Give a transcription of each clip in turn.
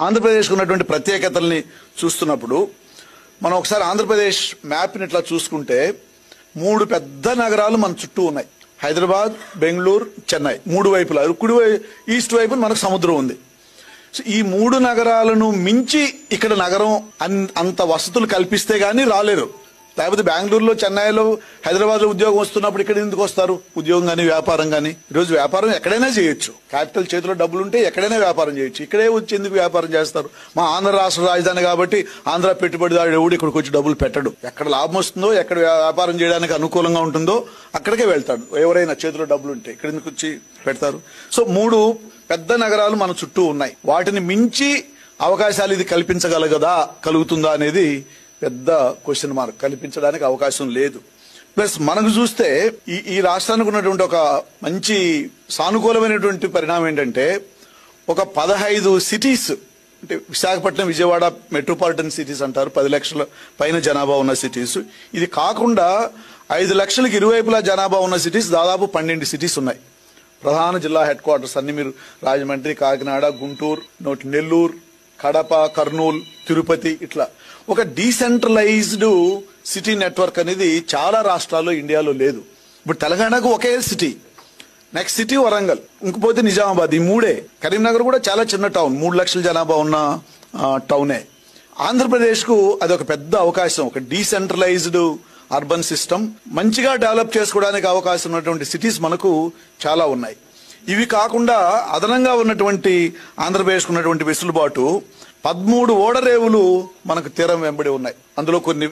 ఆంధ్రప్రదేశ్ ఉన్నటువంటి ప్రత్యేకతల్ని చూస్తున్నప్పుడు మనం ఒకసారి ఆంధ్రప్రదేశ్ మ్యాప్ ని ఇట్లా చూసుకుంటే మూడు పెద్ద నగరాలు మన చుట్టూ ఉన్నాయి. హైదరాబాద్, బెంగళూరు, చెన్నై. మూడు వైపులా కుడి ఈస్ట్ వైపు మనకు సముద్రం ఉంది. ఈ మూడు నగరాలను మించి ఇక్కడ నగరం అంత వసతులు కల్పిస్తే గానీ రాలేరు. లేకపోతే బెంగళూరులో, చెన్నైలో, హైదరాబాద్ లో ఉద్యోగం వస్తున్నప్పుడు ఇక్కడ ఎందుకు వస్తారు? ఉద్యోగం గానీ వ్యాపారం గానీ. ఈరోజు వ్యాపారం ఎక్కడైనా చేయొచ్చు. క్యాపిటల్ చేతిలో డబ్బులుంటే ఎక్కడైనా వ్యాపారం చేయొచ్చు. ఇక్కడే వచ్చి ఎందుకు వ్యాపారం చేస్తారు? మా ఆంధ్ర రాష్ట్ర రాజధాని కాబట్టి ఆంధ్ర పెట్టుబడిదారుడు ఎవడు ఇక్కడికి వచ్చి డబ్బులు పెట్టడు. ఎక్కడ లాభం వస్తుందో, ఎక్కడ వ్యాపారం చేయడానికి అనుకూలంగా ఉంటుందో అక్కడికే వెళ్తాడు. ఎవరైనా చేతిలో డబ్బులుంటే ఇక్కడ ఎందుకు వచ్చి పెడతారు? సో మూడు పెద్ద నగరాలు మన చుట్టూ ఉన్నాయి. వాటిని మించి అవకాశాలు ఇది కలుగుతుందా అనేది పెద్ద క్వశ్చన్ మార్క్. కల్పించడానికి అవకాశం లేదు. ప్లస్ మనకు చూస్తే ఈ రాష్ట్రానికి ఉన్నటువంటి ఒక మంచి సానుకూలమైనటువంటి పరిణామం ఏంటంటే ఒక 15 సిటీస్, అంటే విశాఖపట్నం, విజయవాడ మెట్రోపాలిటన్ సిటీస్ అంటారు, 10 లక్షల పైన జనాభా ఉన్న సిటీస్. ఇది కాకుండా 5 లక్షలకు ఇరువైపులా జనాభా ఉన్న సిటీస్ దాదాపు 12 సిటీస్ ఉన్నాయి. ప్రధాన జిల్లా హెడ్ క్వార్టర్స్ అన్ని మీరు రాజమండ్రి, కాకినాడ, గుంటూరు, నెల్లూరు, కడప, కర్నూలు, తిరుపతి, ఇట్లా ఒక డీసెంట్రలైజ్డ్ సిటీ నెట్వర్క్ అనేది చాలా రాష్ట్రాల్లో ఇండియాలో లేదు. ఇప్పుడు తెలంగాణకు ఒకే సిటీ, నెక్స్ట్ సిటీ వరంగల్, ఇంకపోతే నిజామాబాద్. ఈ మూడే. కరీంనగర్ కూడా చాలా చిన్న టౌన్, 3 లక్షల జనాభా ఉన్న టౌనే. ఆంధ్రప్రదేశ్ కు అదొక పెద్ద అవకాశం. ఒక డీసెంట్రలైజ్డ్ అర్బన్ సిస్టమ్ మంచిగా డెవలప్ చేసుకోవడానికి అవకాశం ఉన్నటువంటి సిటీస్ మనకు చాలా ఉన్నాయి. ఇవి కాకుండా అదనంగా ఉన్నటువంటి ఆంధ్రప్రదేశ్ ఉన్నటువంటి వెసులుబాటు 13 ఓడరేవులు మనకు తీరం వెంబడి ఉన్నాయి. అందులో కొన్ని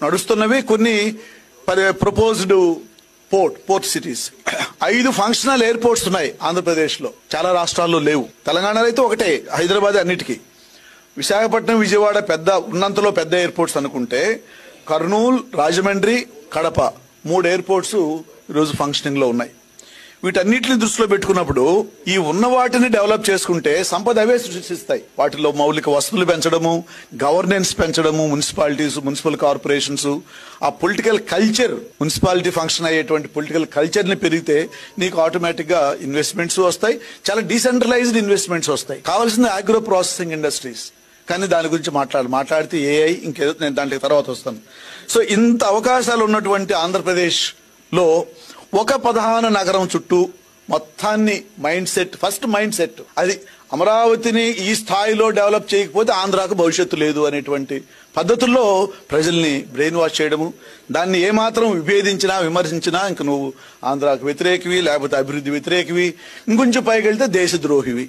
నడుస్తున్నవి, కొన్ని proposed port cities. 5 functional airports ఉన్నాయి ఆంధ్రప్రదేశ్ లో, చాలా రాష్ట్రాల్లో లేవు. తెలంగాణలో అయితే ఒకటే, హైదరాబాద్ అన్నిటికీ. విశాఖపట్నం, విజయవాడ ఉన్నంతలో పెద్ద ఎయిర్పోర్ట్స్ అనుకుంటే కర్నూలు, రాజమండ్రి, కడప 3 ఎయిర్పోర్ట్స్ ఈరోజు ఫంక్షనింగ్ లో ఉన్నాయి. వీటన్నిటిని దృష్టిలో పెట్టుకున్నప్పుడు ఈ ఉన్న వాటిని డెవలప్ చేసుకుంటే సంపద అవే సృష్టిస్తాయి. వాటిలో మౌలిక వసతులు పెంచడము, గవర్నెన్స్ పెంచడము, మున్సిపాలిటీస్, మున్సిపల్ కార్పొరేషన్స్, ఆ పొలిటికల్ కల్చర్, మున్సిపాలిటీ ఫంక్షన్ అయ్యేటువంటి పొలిటికల్ కల్చర్ ని పెరిగితే నీకు ఆటోమేటిక్ గా ఇన్వెస్ట్మెంట్స్ వస్తాయి, చాలా డీసెంట్రలైజ్డ్ ఇన్వెస్ట్మెంట్స్ వస్తాయి. కావాల్సింది అగ్రో ప్రాసెసింగ్ ఇండస్ట్రీస్. కానీ దాని గురించి మాట్లాడితే ఏఐ ఇంకేదో, నేను దాంట్లో తర్వాత వస్తాను. సో ఇంత అవకాశాలు ఉన్నటువంటి ఆంధ్రప్రదేశ్ లో ఒక ప్రధాన నగరం చుట్టూ మొత్తాన్ని ఫస్ట్ మైండ్ సెట్ అది అమరావతిని ఈ స్థాయిలో డెవలప్ చేయకపోతే ఆంధ్రాకు భవిష్యత్తు లేదు అనేటువంటి పద్ధతుల్లో ప్రజల్ని బ్రెయిన్ వాష్ చేయడము, దాన్ని ఏమాత్రం విభేదించినా, విమర్శించినా ఇంక నువ్వు ఆంధ్రాకు వ్యతిరేకివి, లేకపోతే అభివృద్ధి వ్యతిరేకివి, ఇంకొంచెం పైకి వెళ్తే దేశద్రోహివి.